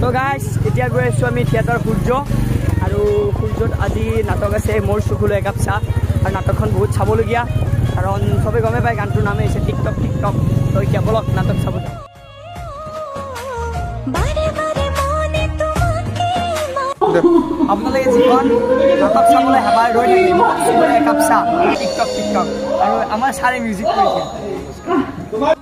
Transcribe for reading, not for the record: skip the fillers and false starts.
তো গাইজ এতিয়া গৈ আছোঁ আমি থিয়েটাৰ সূৰ্য আৰু সূৰ্যত আজি নাটক আছে মোৰ চকুলো একাপ চাহ আৰু নাটকখন বহুত চাবলগীয়া কাৰণ চবেই গমে পায় গানটোৰ নামে হৈছে টিকটক টিকটক তো এতিয়া বলক নাটক চাব যাওঁ আপোনালোকে যিখন নাটক চাবলৈ হেঁপাহ ৰৈ থাকে মোৰ চকুলো একাপ চাহ টিকটক টিকটক আৰু আমাৰ ছাৰে মিউজিক কৰিছে